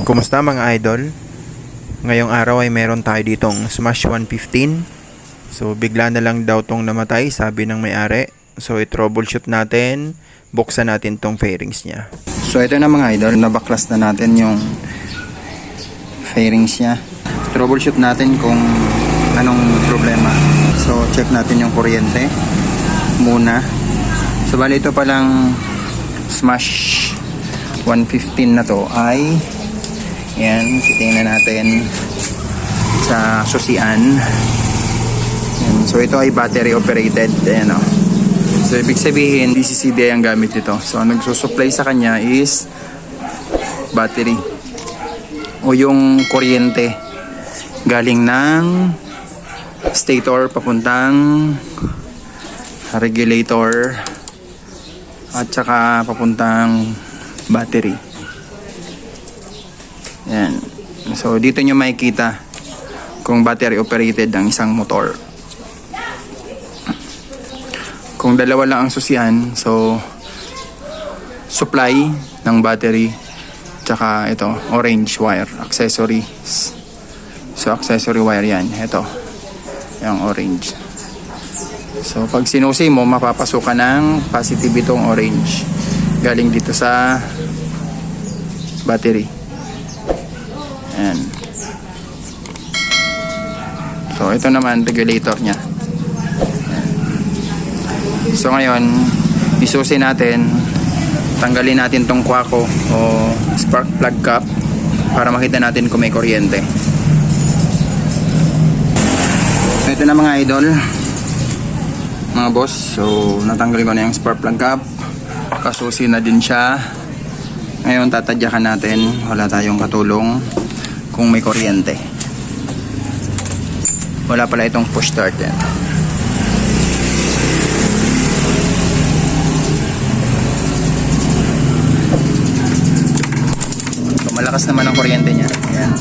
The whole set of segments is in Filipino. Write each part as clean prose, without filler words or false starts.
Kumusta mga idol? Ngayong araw ay meron tayo ditong Smash 115. So bigla na lang daw tong namatay, sabi ng may-ari. So i-troubleshoot natin, buksan natin tong fairings niya. So ito na mga idol, nabaklas na natin yung fairings niya. Troubleshoot natin kung anong problema. So check natin yung kuryente muna. So bali ito palang Smash 115 na to ay yan, titingnan natin sa susian. Yan. So ito ay battery operated. Ayan, oh. So ibig sabihin DCCDI ang gamit nito. So ang nagsusupply sa kanya is battery o yung kuryente galing ng stator papuntang regulator at saka papuntang battery. Yan. So dito nyo makikita kung battery operated ang isang motor. Kung dalawa lang ang susian, so supply ng battery tsaka ito orange wire accessories. So accessory wire yan, ito yung orange. So pag sinusi mo, mapapasukan ng positive itong orange galing dito sa battery. Ayan. So ito naman regulator nya. So ngayon isusi natin, tanggalin natin tong kwako o spark plug cap para makita natin kung may kuryente. Ito na mga idol, mga boss. So natanggalin ko na yung spark plug cap, kasusi na din siya. Ngayon tatadyakan natin, wala tayong katulong kung may kuryente. Wala pala itong push start yan. So, malakas naman ang kuryente niya. Ayan.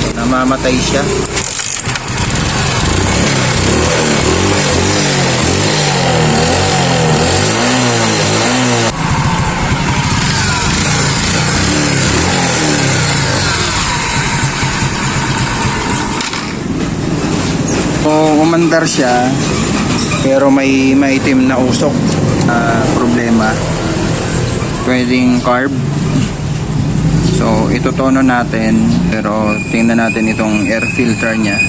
So, namamatay siya. Umandar siya pero may maitim na usok problema, pwedeng carb. So itutono natin, pero tingnan natin itong air filter nya,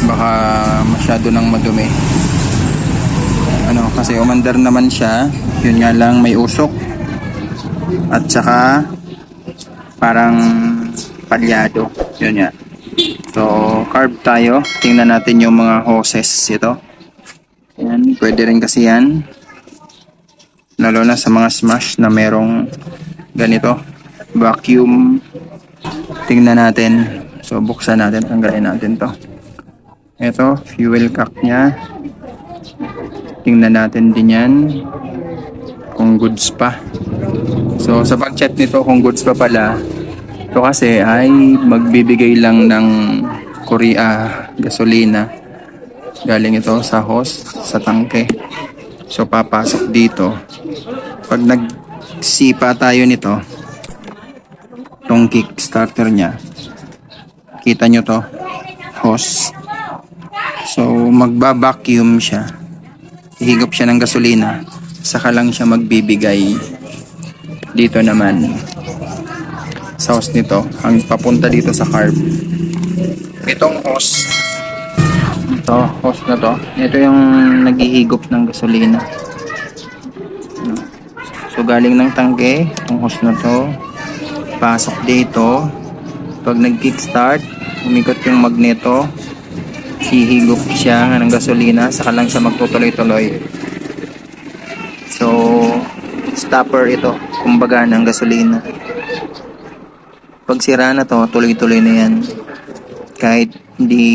baka masyado nang madumi kasi umandar naman siya. Yun nga lang, may usok at saka parang palyado, yun nga. So, carb tayo. Tingnan natin yung mga hoses ito. Yan, pwede rin kasi yan. Lalo na sa mga Smash na merong ganito, vacuum. Tingnan natin. So, buksan natin, tanggalin natin to. Ito, fuel cap nya. Tingnan natin din yan kung goods pa. So, sa pag-check nito kung goods pa pala, ito kasi ay magbibigay lang ng gasolina. Galing ito sa hose, sa tangke. So papasok dito. Pag nagsipa tayo nito, itong kick starter nya, kita nyo to, hose. So magba-vacuum siya. Ihigop siya ng gasolina. Saka lang siya magbibigay. Dito naman sa hose nito, ang papunta dito sa carb. Itong hose, ito, hose na to, ito yung naghihigop ng gasolina. So galing ng tangke, itong hose na to, pasok dito. Pag nag-kickstart, umikot yung magneto, hihigop siya ng gasolina, saka lang siya magtutuloy-tuloy. So stopper ito, kumbaga ng gasolina. Pag sira na to, tuloy-tuloy na yan. Kahit hindi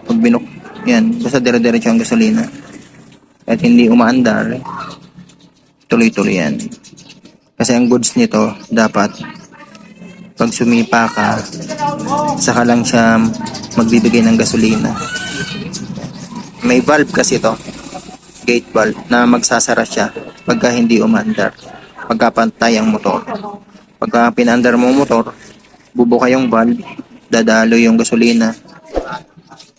pag binuk, yan, basta dire-diretso ang gasolina. Kahit hindi umaandar, tuloy-tuloy yan. Kasi ang goods nito, dapat pag sumipa ka, saka lang siya magbibigay ng gasolina. May valve kasi to, gate valve, na magsasara siya pagka hindi umaandar, pagka pantay ang motor. Pagka pinandar mo motor, bubuka yung valve, dadalo yung gasolina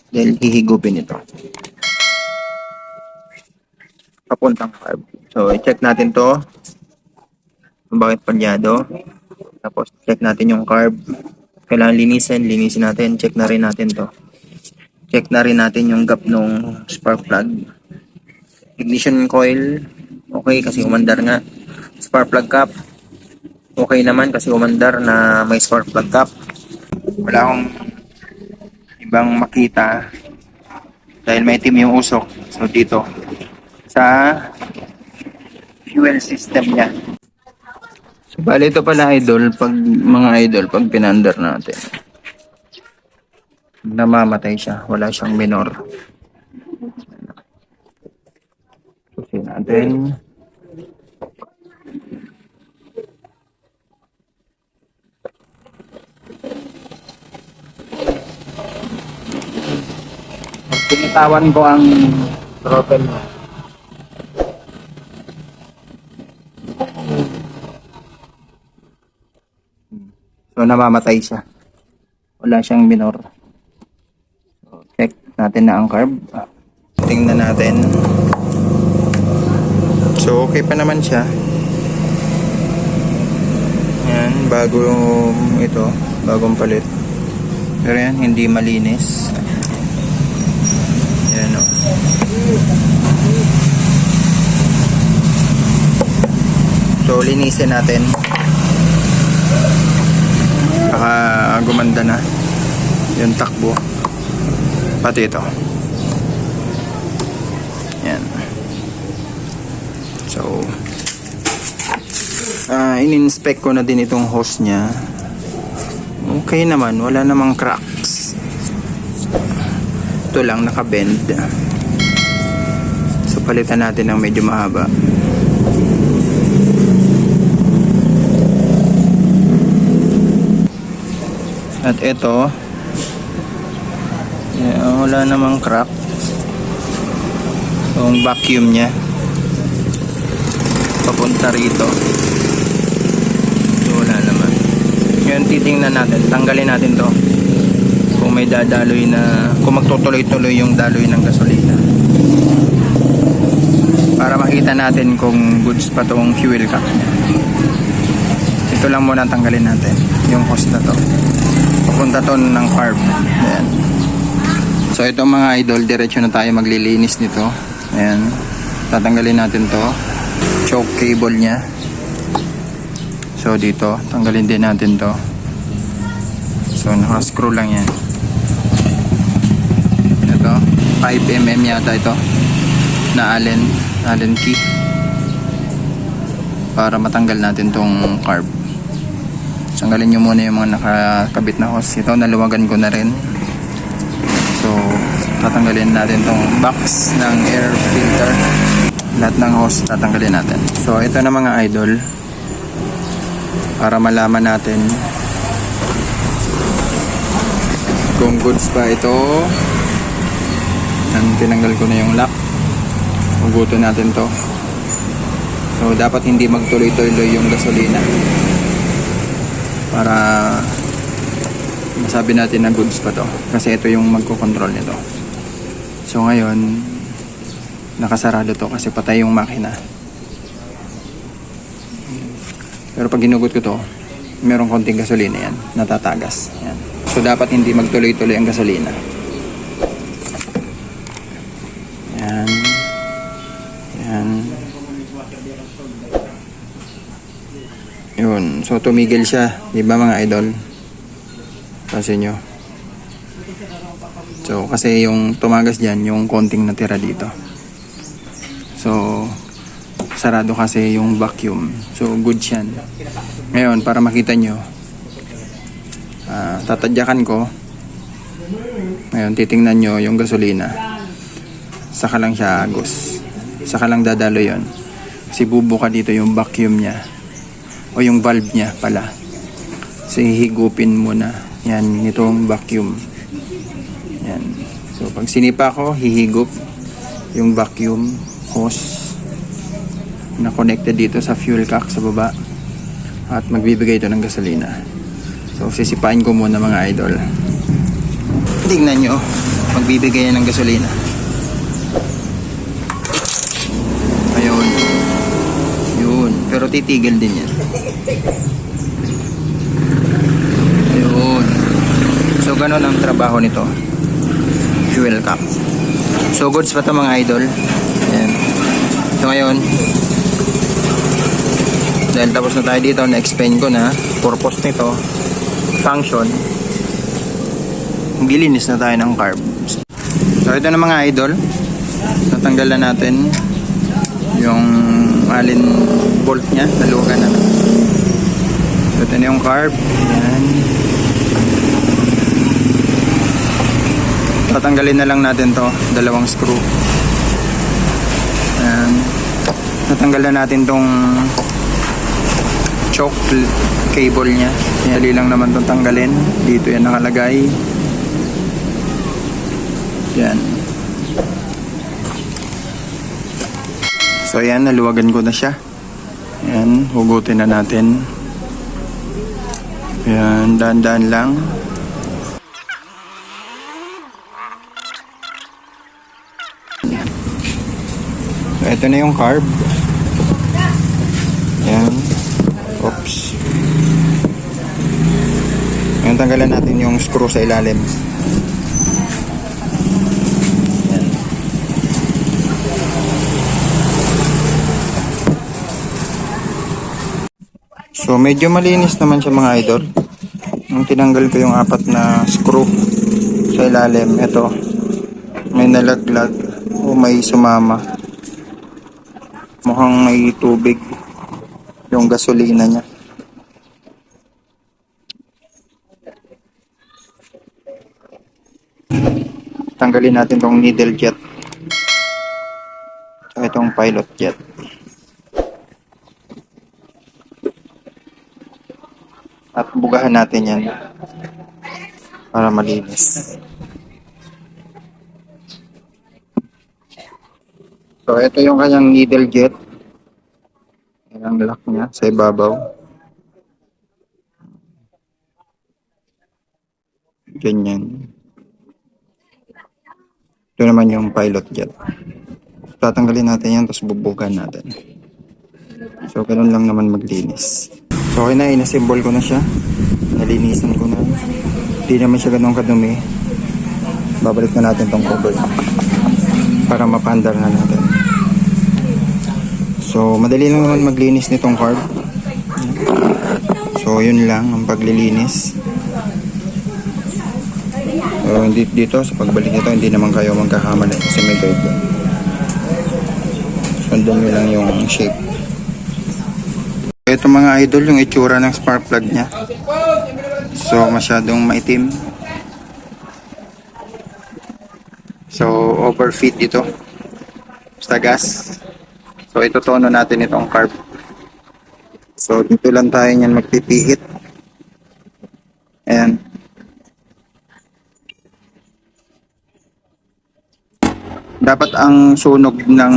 dahil hihigupin ito papuntang carb. So, i-check natin to kung bakit palyado. Tapos, check natin yung carb. Kailangan linisin natin. Check na rin natin to. Check na rin natin yung gap nung spark plug. Ignition coil, okay kasi umandar nga. Spark plug cap, okay naman kasi umandar na may spark plug cap. Wala akong ibang makita dahil may itim yung usok. So dito sa fuel system niya. So bali ito pala idol, pag mga idol, pag pinandar natin, namamatay siya, wala siyang minor. Kasi natin tinitawan ko ang throttle. So namamatay siya. Wala siyang minor. So, check natin na ang carb. Tingnan natin. So okay pa naman siya. Yan, bagong palit. Pero yan, hindi malinis. Yan o. So linisin natin. Baka gumanda na yung takbo. Pati ito. Yan. So in-inspect ko na din itong hose nya. Okay naman, wala namang cracks. Ito lang nakabend. So palitan natin ng medyo mahaba. At ito, wala namang crack. Yung vacuum nya papunta rito. So wala naman. Ngayon titingnan natin, tanggalin natin to kung may dadaloy na, kung magtutuloy-tuloy yung daloy ng gasolina, para makita natin kung goods pa tong fuel cap nya. Ito lang muna tanggalin natin, yung hose na to, papunta to ng carb. Ayan. So ito mga idol, diretso na tayo maglilinis nito. Ayan, tatanggalin natin to choke cable nya. So dito, tanggalin din natin to. So naka-screw lang yan. Ito, 5mm yata ito na Allen key para matanggal natin tong carb. Tanggalin nyo muna yung mga nakakabit na hose. Ito, naluwagan ko na rin. So tatanggalin natin tong box ng air filter. Lahat ng hose tatanggalin natin. So ito na mga idol, para malaman natin kung goods pa ito. Tinanggal ko na yung lock. Hugutin natin to. So dapat hindi magtuloy-tuloy yung gasolina para masabi natin na goods pa to, kasi ito yung magko-control nito. So ngayon nakasarado to kasi patay yung makina. Pero pag ginugot ko to, merong konting gasolina yan, natatagas yan. So dapat hindi magtuloy-tuloy ang gasolina. Yan. Yan. Yun. So tumigil siya, di ba mga idol? Kasi nyo. So kasi yung tumagas dyan, yung konting natira dito. So sarado kasi yung vacuum. So good yan. Ngayon para makita nyo, tatadyakan ko. Ngayon titingnan nyo yung gasolina. Saka lang siya agos. Saka lang dadalo yon. Kasi bubuka dito yung vacuum nya, o yung valve nya pala. So hihigupin muna yan itong vacuum. Yan. So pag sinipa ko, hihigup yung vacuum hose na connected dito sa fuel cock sa baba. at magbibigay ito ng gasolina. So sisipain ko muna mga idol. Tingnan nyo, magbibigay yan ng gasolina. Ayun. Yun, pero titigil din yan. Ayun. So ganun ang trabaho nito. Fuel cap. So goods pa ito mga idol. Ayan. So ngayon, dahil tapos na tayo dito, na-explain ko na purpose nito, function, gilinis na tayo ng carb. So ito na mga idol, natanggal na natin yung alin bolt nya, naluwagan na. So ito na yung carb. Ayan. Tatanggalin na lang natin to, dalawang screw. Ayan. Natanggal na natin tong choke cable nya. Dali lang naman itong tanggalin. Dito yan nakalagay. Yan. So yan, naluwagan ko na siya. Yan, hugutin na natin. Yan, dahan-dahan lang. So ito na yung carb. Yan. Oops. Ngayon tanggalan natin yung screw sa ilalim. Yan. So medyo malinis naman siya mga idol. Nung tinanggal ko yung 4 na screw sa ilalim, ito may nalaglag o may sumama. Mukhang may tubig yung gasolina niya. Tanggalin natin tong needle jet at itong pilot jet. At bugahan natin yan para malinis. So ito yung kanyang needle jet. Yan ang lock niya sa ibabaw. Ganyan. Ito naman yung pilot jet. Tatanggalin natin yan, tapos bubugan natin. So, ganun lang naman maglinis. So, okay na, inassemble ko na siya. Nalinisan ko na. Hindi naman siya ganun kadumi. Babalik na natin tong cover para mapandar na natin. So, madali lang naman maglinis nitong carb. So, yun lang ang paglilinis. So, dito sa pagbalik nito, hindi naman kayo magkakamali kasi may guide yan. Sundan nyo lang yung shape. Ito mga idol, yung itsura ng spark plug nya. So, masyadong maitim. So, overfeed dito sa gas. So, ito tono natin itong carb. So, dito lang tayo niyan magpipihit. Ayan. Dapat ang sunog ng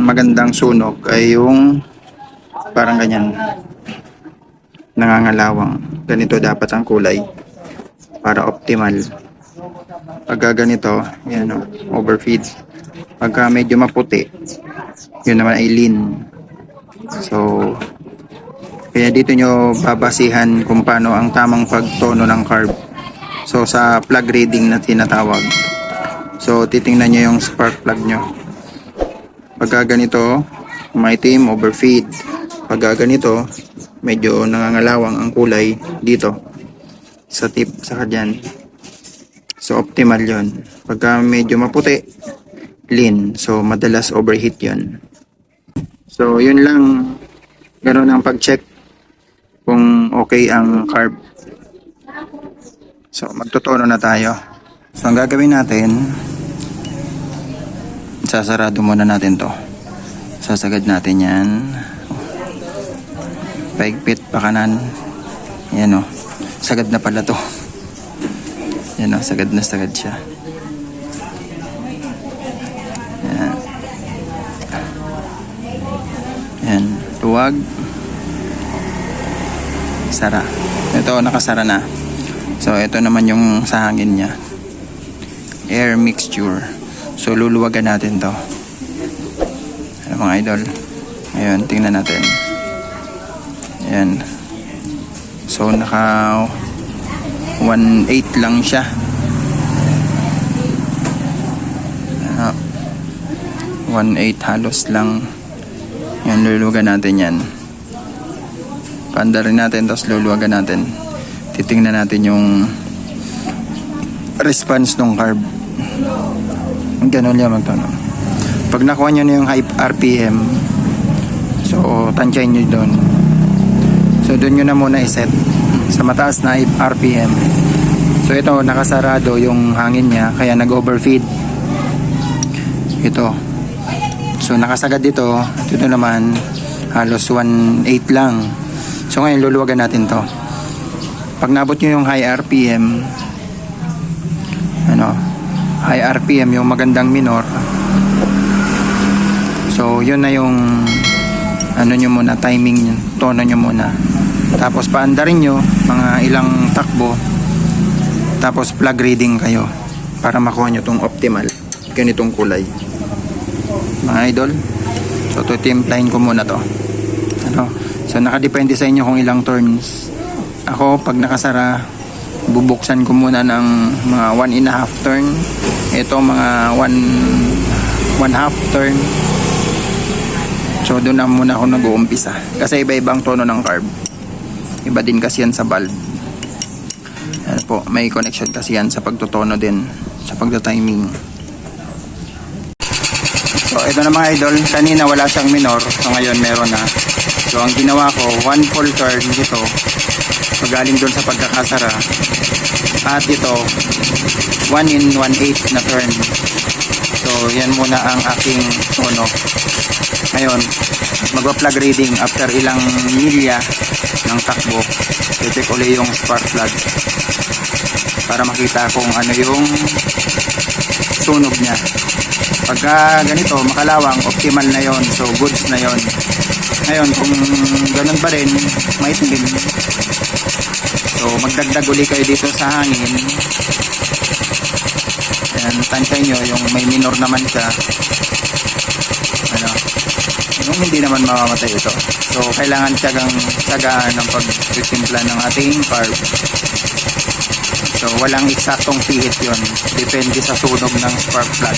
magandang sunog ay yung parang ganyan. Nangangalawang. Ganito dapat ang kulay para optimal. Pagka ganito, yan o, overfeed. Pagka medyo maputi, yun naman ay lean. So, kaya dito nyo babasihan kung paano ang tamang pagtono ng carb. So, sa plug reading na tinatawag. So, titingnan nyo yung spark plug nyo. Pagka ganito, maitim, overfeed. Pagka ganito, medyo nangangalawang ang kulay dito. Sa tip, sa dyan. So, optimal yon. Pagka medyo maputi, lean. So, madalas overheat yon. So, yun lang. Ganun ang pag-check kung okay ang carb. So, magtutono na tayo. So, ang gagawin natin, sasarado muna natin to. Sasagad natin yan. Paigpit pa kanan. Yan o. Sagad na pala to. Yan o, sagad na sagad siya. Yan. Yan, tuwag. Sara. Ito, nakasara na. So, ito naman yung sa hangin niya. Air mixture. So, luluwagan natin to. Ano mga idol? Ayun, tingnan natin. Ayan. So, naka 1.8 lang siya. 1.8 halos lang. Yan, luluwagan natin yan. Paanda rin natin, tapos luluwagan natin. Titingnan natin yung response ng carb. Ganun yan magtanong. Pag nakuha nyo na yung high RPM, so tansyahin nyo doon. So doon nyo na muna iset sa mataas na RPM. So ito, nakasarado yung hangin niya, kaya nag-overfeed. Ito. So nakasagad dito, ito naman halos 1.8 lang. So ngayon luluwagan natin to. Pag nabot nyo yung high RPM, high RPM yung magandang minor. So yun na yung nyo muna, timing nyo, tono nyo muna. Tapos paandarin nyo mga ilang takbo. Tapos plug reading kayo para makuha nyo tong optimal ganitong kulay. Mga idol, so tutimplahin ko muna to. So nakadepende sa inyo kung ilang turns. Ako pag nakasara, bubuksan ko muna ng mga 1.5 turn. Ito mga 1.5 turn. So doon na muna ako nag-uumpisa kasi iba-ibang tono ng carb. Iba din kasi yan sa valve. Ano po, may connection kasi yan sa pagtotono din, sa pagta-timing. So ito na mga idol, kanina wala siyang minor, so ngayon meron na. So ang ginawa ko, 1 full turn dito, pagaling doon sa pagkakasara. At ito, 1 in 1/8 na turn. So yan muna ang aking tono. Ngayon, magpa-plug reading after ilang milya ng takbo. I-check ulit yung spark plug para makita kung ano yung sunog niya. Pagka ganito, makalawang, optimal na yon, so goods na yon. Ngayon, kung ganun pa rin, maitim. So, magdagdag uli kayo dito sa hangin. Ayan, tansya nyo, yung may minor naman siya. Yung hindi naman mamamatay ito. So, kailangan tiyagaan ng pagtitimpla ng ating carb. So, walang eksaktong pihit yon. Depende sa sunog ng spark plug.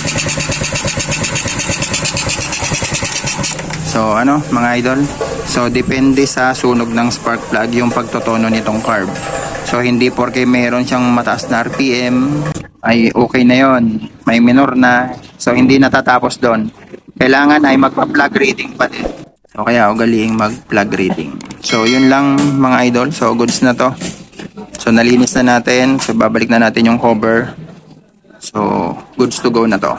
So, mga idol? So, depende sa sunog ng spark plug yung pagtotono nitong carb. So, hindi porke meron siyang mataas na RPM, ay okay na yon. May minor na. So, hindi natatapos doon. Kailangan ay magpa-plug reading pa din. So, kaya ugaliing mag-plug reading. So, yun lang mga idol. So, goods na to. So, nalinis na natin. So, babalik na natin yung cover. So, goods to go na to.